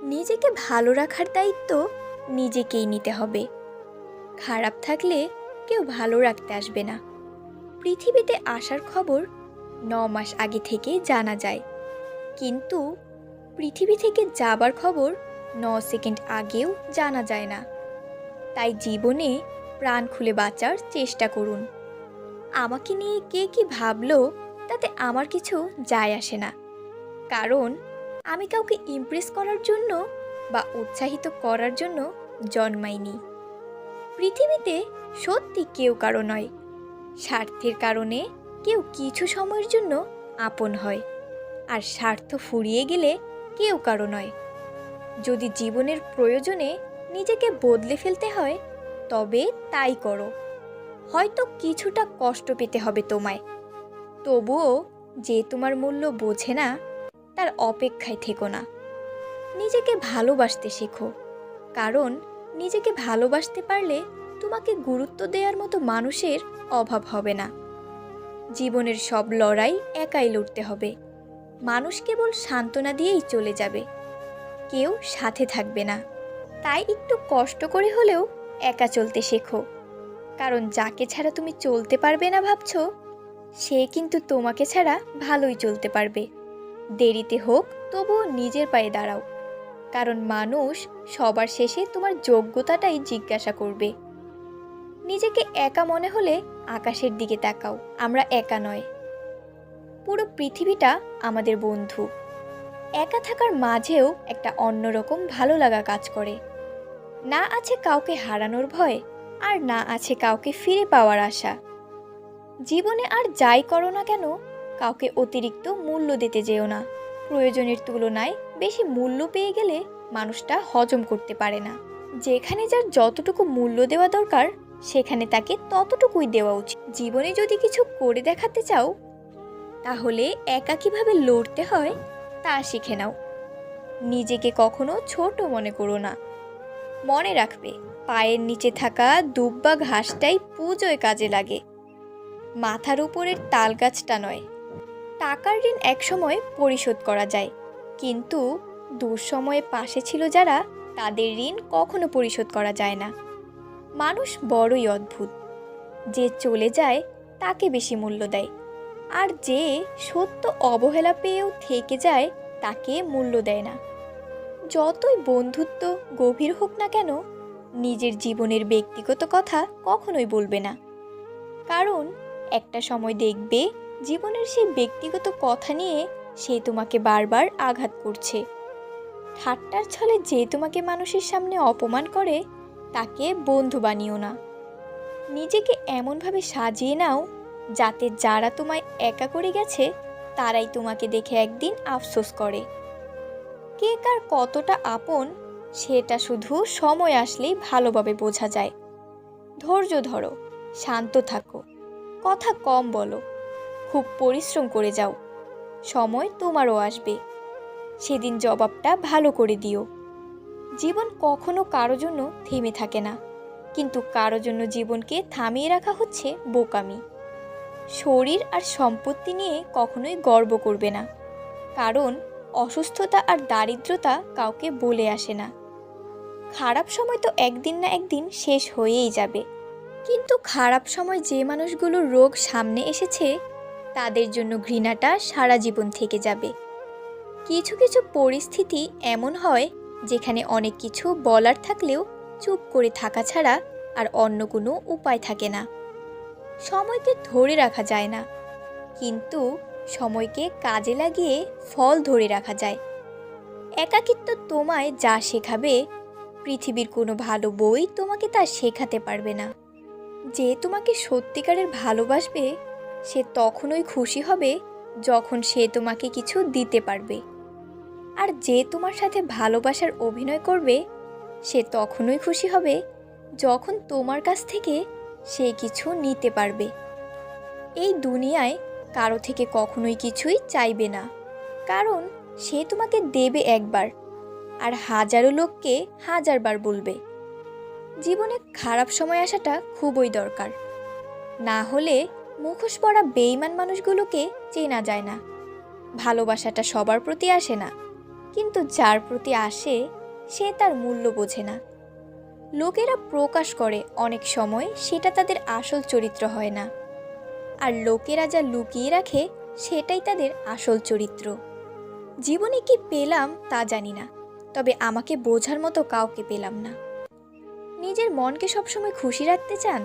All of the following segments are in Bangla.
নিজেকে ভালো রাখার দায়িত্ব নিজেকেই নিতে হবে। খারাপ থাকলে কেউ ভালো রাখতে আসবে না। পৃথিবীতে আসার খবর ৯ মাস আগে থেকে জানা যায়, কিন্তু পৃথিবী থেকে যাবার খবর ৯ সেকেন্ড আগেও জানা যায় না। তাই জীবনে প্রাণ খুলে বাঁচার চেষ্টা করুন। আমাকে নিয়ে কে কি ভাবলো তাতে আমার কিছু যায় আসে না, কারণ আমি কাউকে ইমপ্রেস করার জন্য বা উৎসাহিত করার জন্য জন্মাইনি। পৃথিবীতে সত্যি কেউ কারো নয়। স্বার্থের কারণে কেউ কিছু সময়ের জন্য আপন হয়, আর স্বার্থ ফুরিয়ে গেলে কেউ কারো নয়। যদি জীবনের প্রয়োজনে নিজেকে বদলে ফেলতে হয় তবে তাই করো। হয়তো কিছুটা কষ্ট পেতে হবে তোমায়, তবুও যে তোমার মূল্য বোঝে না তার অপেক্ষায় থেকো না। নিজেকে ভালোবাসতে শেখো, কারণ নিজেকে ভালোবাসতে পারলে তোমাকে গুরুত্ব দেওয়ার মতো মানুষের অভাব হবে না। জীবনের সব লড়াই একাই লড়তে হবে। মানুষ কেবল সান্ত্বনা দিয়েই চলে যাবে, কেউ সাথে থাকবে না। তাই একটু কষ্ট করে হলেও একা চলতে শেখো, কারণ যাকে ছাড়া তুমি চলতে পারবে না ভাবছো, সে কিন্তু তোমাকে ছাড়া ভালোই চলতে পারবে। দেরিতে হোক তবুও নিজের পায়ে দাঁড়াও, কারণ মানুষ সবার শেষে তোমার যোগ্যতাটাই জিজ্ঞাসা করবে। নিজেকে একা মনে হলে আকাশের দিকে তাকাও। আমরা একা নয়, পুরো পৃথিবীটা আমাদের বন্ধু। একা থাকার মাঝেও একটা অন্যরকম ভালো লাগা কাজ করে। না আছে কাউকে হারানোর ভয়, আর না আছে কাউকে ফিরে পাওয়ার আশা। জীবনে আর যাই করো না কেন, কাউকে অতিরিক্ত মূল্য দিতে যেও না। প্রয়োজনের তুলনায় বেশি মূল্য পেয়ে গেলে মানুষটা হজম করতে পারে না। যেখানে যার যতটুকু মূল্য দেওয়া দরকার সেখানে তাকে ততটুকুই দেওয়া উচিত। জীবনে যদি কিছু করে দেখাতে চাও, তাহলে একা কিভাবে লড়তে হয় তা শিখে নাও। নিজেকে কখনো ছোট মনে করো না। মনে রাখবে, পায়ের নিচে থাকা দুব বা ঘাসটাই পুজোয় কাজে লাগে, মাথার উপরের তাল গাছটা নয়। টাকার ঋণ একসময় পরিশোধ করা যায়, কিন্তু দুঃসময়ে পাশে ছিল যারা, তাদের ঋণ কখনো পরিশোধ করা যায় না। মানুষ বড়ই অদ্ভুত, যে চলে যায় তাকে বেশি মূল্য দেয়, আর যে সত্য অবহেলা পেয়েও থেকে যায় তাকে মূল্য দেয় না। যতই বন্ধুত্ব গভীর হোক না কেন, নিজের জীবনের ব্যক্তিগত কথা কখনোই বলবে না, কারণ একটা সময় দেখবে জীবনের সেই ব্যক্তিগত কথা নিয়ে সে তোমাকে বারবার আঘাত করছে। ঠাট্টার ছলে যে তোমাকে মানুষের সামনে অপমান করে তাকে বন্ধু বানিও না। নিজেকে এমনভাবে সাজিয়ে নাও যাতে যারা তোমায় একা করে গেছে তারাই তোমাকে দেখে একদিন আফসোস করে। কে কার কতটা আপন সেটা শুধু সময় আসলেই ভালোভাবে বোঝা যায়। ধৈর্য ধরো, শান্ত থাকো, কথা কম বলো, খুব পরিশ্রম করে যাও। সময় তোমারও আসবে, সেদিন জবাবটা ভালো করে দিও। জীবন কখনো কারো জন্য থেমে থাকে না, কিন্তু কারো জন্য জীবনকে থামিয়ে রাখা হচ্ছে বোকামি। শরীর আর সম্পত্তি নিয়ে কখনোই গর্ব করবে না, কারণ অসুস্থতা আর দারিদ্রতা কাউকে বলে আসে না। খারাপ সময় তো একদিন না একদিন শেষ হয়েই যাবে, কিন্তু খারাপ সময় যে মানুষগুলোর রোগ সামনে এসেছে তাদের জন্য ঘৃণাটা সারা জীবন থেকে যাবে। কিছু কিছু পরিস্থিতি এমন হয় যেখানে অনেক কিছু বলার থাকলেও চুপ করে থাকা ছাড়া আর অন্য কোনো উপায় থাকে না। সময়কে ধরে রাখা যায় না, কিন্তু সময়কে কাজে লাগিয়ে ফল ধরে রাখা যায়। একাকিত্ব তোমায় যা শেখাবে, পৃথিবীর কোনো ভালো বই তোমাকে তা শেখাতে পারবে না। যে তোমাকে সত্যিকারের ভালোবাসবে সে তখনই খুশি হবে যখন সে তোমাকে কিছু দিতে পারবে, আর যে তোমার সাথে ভালোবাসার অভিনয় করবে সে তখনই খুশি হবে যখন তোমার কাছ থেকে সে কিছু নিতে পারবে। এই দুনিয়ায় কারো থেকে কখনোই কিছুই চাইবে না, কারণ সে তোমাকে দেবে একবার আর হাজারো লোককে হাজারবার বলবে। জীবনে খারাপ সময় আসাটা খুবই দরকার, না হলে মুখোশ পরা বেঈমান মানুষগুলোকে চেনা যায় না। ভালোবাসাটা সবার প্রতি আসে না, কিন্তু যার প্রতি আসে সে তার মূল্য বোঝে না। লোকেরা প্রকাশ করে অনেক সময় সেটা তাদের আসল চরিত্র হয় না, আর লোকেরা যা লুকিয়ে রাখে সেটাই তাদের আসল চরিত্র। জীবনে কি পেলাম তা জানি না, তবে আমাকে বোঝার মতো কাউকে পেলাম না। নিজের মনকে সবসময় খুশি রাখতে চান,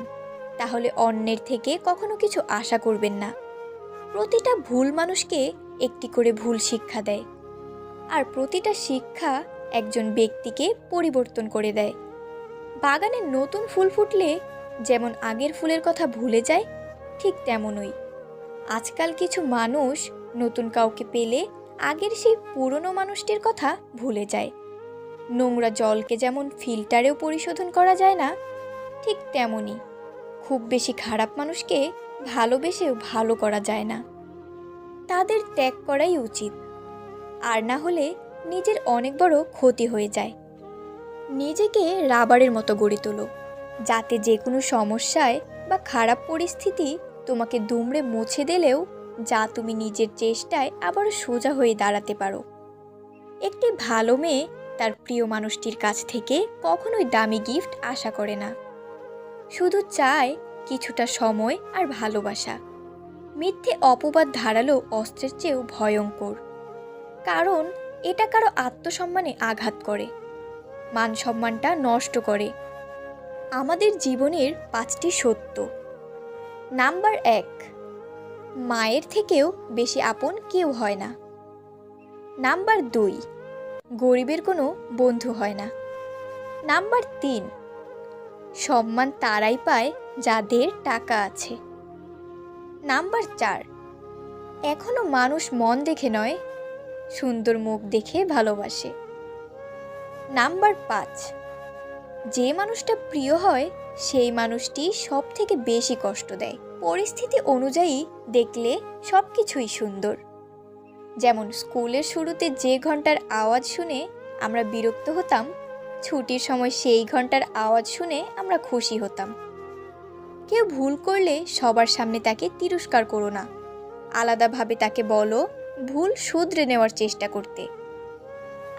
তাহলে অন্যের থেকে কখনো কিছু আশা করবেন না। প্রতিটা ভুল মানুষকে একটি করে ভুল শিক্ষা দেয়, আর প্রতিটা শিক্ষা একজন ব্যক্তিকে পরিবর্তন করে দেয়। বাগানে নতুন ফুল ফুটলে যেমন আগের ফুলের কথা ভুলে যায়, ঠিক তেমনই আজকাল কিছু মানুষ নতুন কাউকে পেলে আগের সেই পুরনো মানুষটির কথা ভুলে যায়। নোংরা জলকে যেমন ফিল্টারেও পরিশোধন করা যায় না, ঠিক তেমনই খুব বেশি খারাপ মানুষকে ভালোবেসেও ভালো করা যায় না। তাদের ত্যাগ করাই উচিত, আর না হলে নিজের অনেক বড় ক্ষতি হয়ে যায়। নিজেকে রাবারের মতো গড়ে তোলো, যাতে যে কোনো সমস্যায় বা খারাপ পরিস্থিতি তোমাকে দুমড়ে মুছে দিলেও যা তুমি নিজের চেষ্টায় আবার সোজা হয়ে দাঁড়াতে পারো। একটি ভালো মেয়ে তার প্রিয় মানুষটির কাছ থেকে কখনোই দামি গিফট আশা করে না, শুধু চায় কিছুটা সময় আর ভালোবাসা। মিথ্যে অপবাদ ধারালো অস্ত্রের চেয়েও ভয়ঙ্কর, কারণ এটা কারো আত্মসম্মানে আঘাত করে, মান সম্মানটা নষ্ট করে। আমাদের জীবনের 5টি সত্য। নাম্বার 1, মায়ের থেকেও বেশি আপন কেউ হয় না। নাম্বার 2, গরিবের কোনো বন্ধু হয় না। নাম্বার 3, সম্মান তারাই পায় যাদের টাকা আছে। নাম্বার 4, এখনো মানুষ মন দেখে নয়, সুন্দর মুখ দেখে ভালোবাসে। নাম্বার 5, যে মানুষটা প্রিয় হয় সেই মানুষটি সব থেকে বেশি কষ্ট দেয়। পরিস্থিতি অনুযায়ী দেখলে সব কিছুই সুন্দর। যেমন স্কুলের শুরুতে যে ঘন্টার আওয়াজ শুনে আমরা বিরক্ত হতাম, ছুটির সময় সেই ঘন্টার আওয়াজ শুনে আমরা খুশি হতাম। কেউ ভুল করলে সবার সামনে তাকে তিরস্কার করো না, আলাদাভাবে তাকে বলো ভুল শুধরে নেওয়ার চেষ্টা করতে।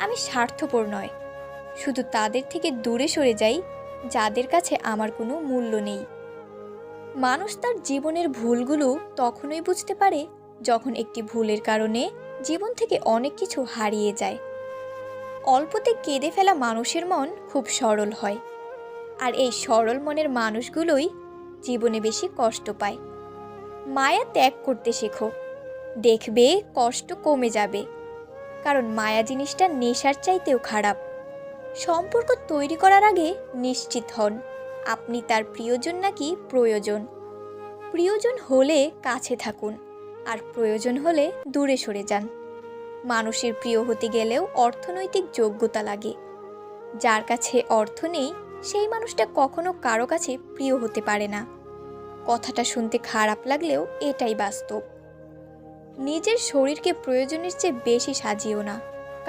আমি স্বার্থপর নয়, শুধু তাদের থেকে দূরে সরে যাই যাদের কাছে আমার কোনো মূল্য নেই। মানুষ তার জীবনের ভুলগুলো তখনই বুঝতে পারে যখন একটি ভুলের কারণে জীবন থেকে অনেক কিছু হারিয়ে যায়। অল্পতে কেঁদে ফেলা মানুষের মন খুব সরল হয়, আর এই সরল মনের মানুষগুলোই জীবনে বেশি কষ্ট পায়। মায়া ত্যাগ করতে শেখো, দেখবে কষ্ট কমে যাবে, কারণ মায়া জিনিসটা নেশার চাইতেও খারাপ। সম্পর্ক তৈরি করার আগে নিশ্চিত হন আপনি তার প্রিয়জন নাকি প্রয়োজন। প্রিয়জন হলে কাছে থাকুন, আর প্রয়োজন হলে দূরে সরে যান। মানুষের প্রিয় হতে গেলেও অর্থনৈতিক যোগ্যতা লাগে। যার কাছে অর্থ নেই সেই মানুষটা কখনো কারো কাছে প্রিয় হতে পারে না। কথাটা শুনতে খারাপ লাগলেও এটাই বাস্তব। নিজের শরীরকে প্রয়োজনের চেয়ে বেশি সাজিও না,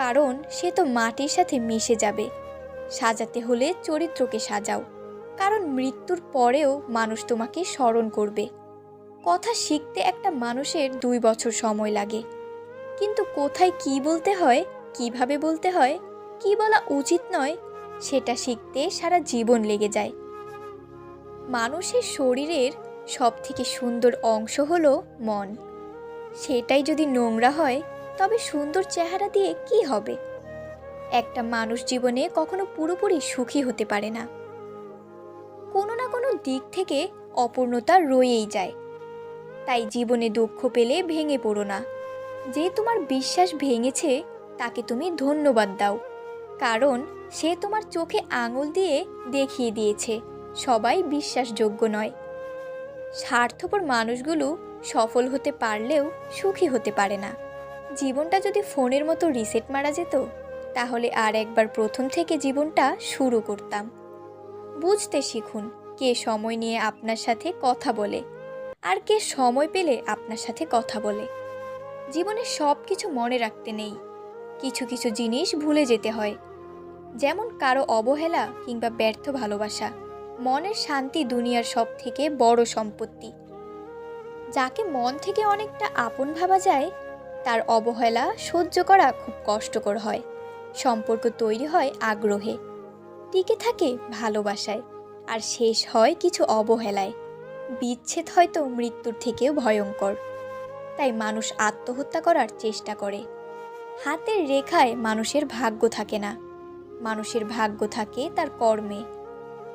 কারণ সে তো মাটির সাথে মিশে যাবে। সাজাতে হলে চরিত্রকে সাজাও, কারণ মৃত্যুর পরেও মানুষ তোমাকে স্মরণ করবে। কথা শিখতে একটা মানুষের 2 বছর সময় লাগে, কিন্তু কোথায় কি বলতে হয়, কিভাবে বলতে হয়, কি বলা উচিত নয়, সেটা শিখতে সারা জীবন লেগে যায়। মানুষের শরীরের সবথেকে সুন্দর অংশ হলো মন। সেটাই যদি নোংরা হয় তবে সুন্দর চেহারা দিয়ে কি হবে? একটা মানুষ জীবনে কখনো পুরোপুরি সুখী হতে পারে না। কোনো না কোনো দিক থেকে অপূর্ণতা রয়েই যায়। তাই জীবনে দুঃখ পেলে ভেঙে পড়ো না। যে তোমার বিশ্বাস ভেঙেছে তাকে তুমি ধন্যবাদ দাও, কারণ সে তোমার চোখে আঙুল দিয়ে দেখিয়ে দিয়েছে সবাই বিশ্বাসযোগ্য নয়। স্বার্থপর মানুষগুলো সফল হতে পারলেও সুখী হতে পারে না। জীবনটা যদি ফোনের মতো রিসেট মারা যেত, তাহলে আর একবার প্রথম থেকে জীবনটা শুরু করতাম। বুঝতে শিখুন কে সময় নিয়ে আপনার সাথে কথা বলে, আর কে সময় পেলে আপনার সাথে কথা বলে। জীবনে সব কিছু মনে রাখতে নেই, কিছু কিছু জিনিস ভুলে যেতে হয়। যেমন কারো অবহেলা কিংবা ব্যর্থ ভালোবাসা। মনের শান্তি দুনিয়ার সব থেকে বড় সম্পত্তি। যাকে মন থেকে অনেকটা আপন ভাবা যায় তার অবহেলা সহ্য করা খুব কষ্টকর হয়। সম্পর্ক তৈরি হয় আগ্রহে, টিকে থাকে ভালোবাসায়, আর শেষ হয় কিছু অবহেলায়। বিচ্ছেদ হয়তো মৃত্যুর থেকেও ভয়ঙ্কর। তাই মানুষ আত্মহত্যা করার চেষ্টা করে। হাতের রেখায় মানুষের ভাগ্য থাকে না, মানুষের ভাগ্য থাকে তার কর্মে।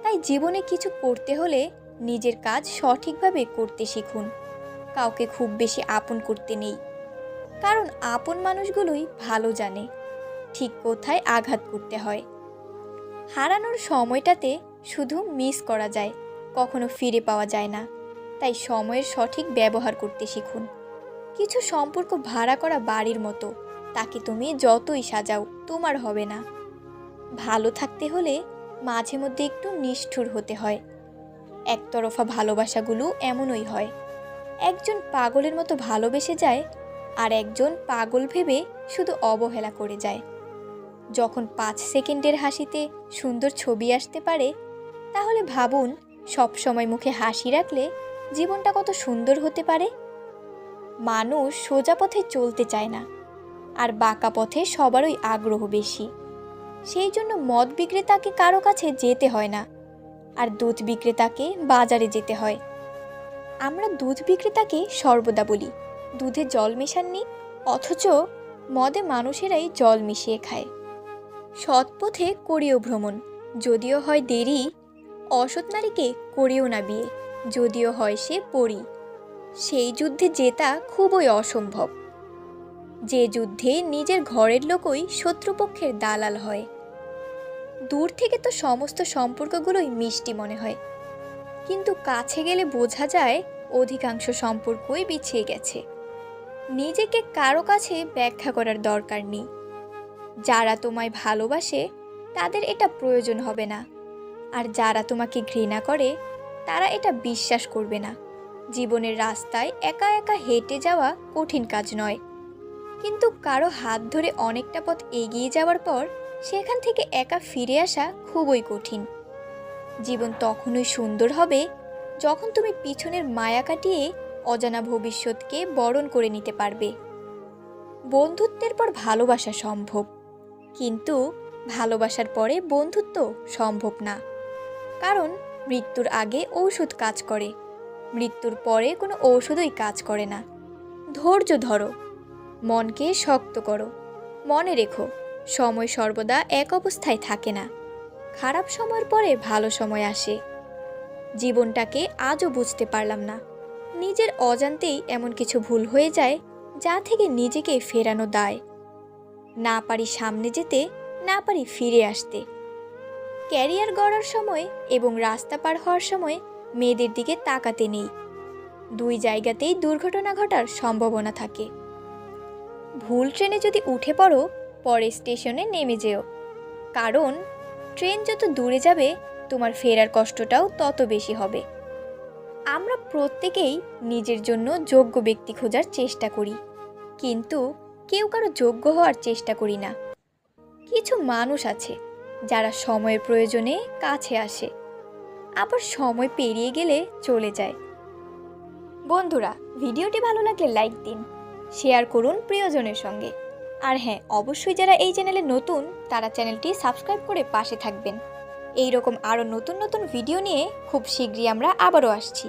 তাই জীবনে কিছু করতে হলে নিজের কাজ সঠিকভাবে করতে শিখুন। কাউকে খুব বেশি আপন করতে নেই, কারণ আপন মানুষগুলোই ভালো জানে ঠিক কোথায় আঘাত করতে হয়। হারানোর সময়টাতে শুধু মিস করা যায়, কখনো ফিরে পাওয়া যায় না। তাই সময়ের সঠিক ব্যবহার করতে শিখুন। কিছু সম্পর্ক ভাড়া করা বাড়ির মতো, তাকে তুমি যতই সাজাও তোমার হবে না। ভালো থাকতে হলে মাঝে মধ্যে একটু নিষ্ঠুর হতে হয়। একতরফা ভালোবাসাগুলো এমনই হয়। একজন পাগলের মতো ভালোবেসে যায়, আর একজন পাগল ভেবে শুধু অবহেলা করে যায়। যখন 5 সেকেন্ডের হাসিতে সুন্দর ছবি আসতে পারে, তাহলে ভাবুন সবসময় মুখে হাসি রাখলে জীবনটা কত সুন্দর হতে পারে। মানুষ সোজা পথে চলতে চায় না, আর বাঁকা পথে সবারই আগ্রহ বেশি। সেই জন্য মদ বিক্রেতাকে কারো কাছে যেতে হয় না, আর দুধ বিক্রেতাকে বাজারে যেতে হয়। আমরা দুধ বিক্রেতাকে সর্বদা বলি দুধে জল মেশাননি, অথচ মদে মানুষেরাই জল মিশিয়ে খায়। সৎ পথে করিও ভ্রমণ, যদিও হয় দেরি। অসৎ নারীকে করিও না বিয়ে, যদিও হয় সে পরী। সেই যুদ্ধে জেতা খুবই অসম্ভব, যে যুদ্ধে নিজের ঘরের লোকই শত্রুপক্ষের দালাল হয়। দূর থেকে তো সমস্ত সম্পর্কগুলোই মিষ্টি মনে হয়, কিন্তু কাছে গেলে বোঝা যায় অধিকাংশ সম্পর্কই বিছিয়ে গেছে। নিজেকে কারো কাছে ব্যাখ্যা করার দরকার নেই। যারা তোমায় ভালোবাসে তাদের এটা প্রয়োজন হবে না, আর যারা তোমাকে ঘৃণা করে তারা এটা বিশ্বাস করবে না। জীবনের রাস্তায় একা একা হেঁটে যাওয়া কঠিন কাজ নয়, কিন্তু কারো হাত ধরে অনেকটা পথ এগিয়ে যাওয়ার পর সেখান থেকে একা ফিরে আসা খুবই কঠিন। জীবন তখনই সুন্দর হবে যখন তুমি পিছনের মায়া কাটিয়ে অজানা ভবিষ্যৎকে বরণ করে নিতে পারবে। বন্ধুত্বের পর ভালোবাসা সম্ভব, কিন্তু ভালোবাসার পরে বন্ধুত্ব সম্ভব না। কারণ মৃত্যুর আগে ঔষধ কাজ করে, মৃত্যুর পরে কোনো ঔষধই কাজ করে না। ধৈর্য ধরো, মনকে শক্ত করো। মনে রেখো, সময় সর্বদা এক অবস্থায় থাকে না। খারাপ সময়ের পরে ভালো সময় আসে। জীবনটাকে আজও বুঝতে পারলাম না। নিজের অজান্তেই এমন কিছু ভুল হয়ে যায় যা থেকে নিজেকে ফেরানো দায়। না পারি সামনে যেতে, না পারি ফিরে আসতে। ক্যারিয়ার গড়ার সময় এবং রাস্তা পার হওয়ার সময় মেয়েদের দিকে তাকাতে নেই। দুই জায়গাতেই দুর্ঘটনা ঘটার সম্ভাবনা থাকে। ভুল ট্রেনে যদি উঠে পড়ো, পরে স্টেশনে নেমে যেও, কারণ ট্রেন যত দূরে যাবে তোমার ফেরার কষ্টটাও তত বেশি হবে। আমরা প্রত্যেকেই নিজের জন্য যোগ্য ব্যক্তি খোঁজার চেষ্টা করি, কিন্তু কেউ কারো যোগ্য হওয়ার চেষ্টা করি না। কিছু মানুষ আছে যারা সময়ের প্রয়োজনে কাছে আসে, আবার সময় পেরিয়ে গেলে চলে যায়। বন্ধুরা, ভিডিওটি ভালো লাগলে লাইক দিন, শেয়ার করুন প্রিয়জনের সঙ্গে। আর হ্যাঁ, অবশ্যই যারা এই চ্যানেলে নতুন তারা চ্যানেলটি সাবস্ক্রাইব করে পাশে থাকবেন। এই রকম আরও নতুন নতুন ভিডিও নিয়ে খুব শীঘ্রই আমরা আবারও আসছি।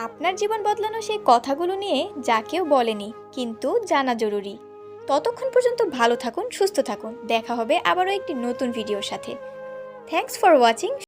আপনার জীবন বদলানো সেই কথাগুলো নিয়ে যা কেউ বলেনি, কিন্তু জানা জরুরি। ততক্ষণ পর্যন্ত ভালো থাকুন, সুস্থ থাকুন। দেখা হবে আবারও একটি নতুন ভিডিওর সাথে। Thanks for watching.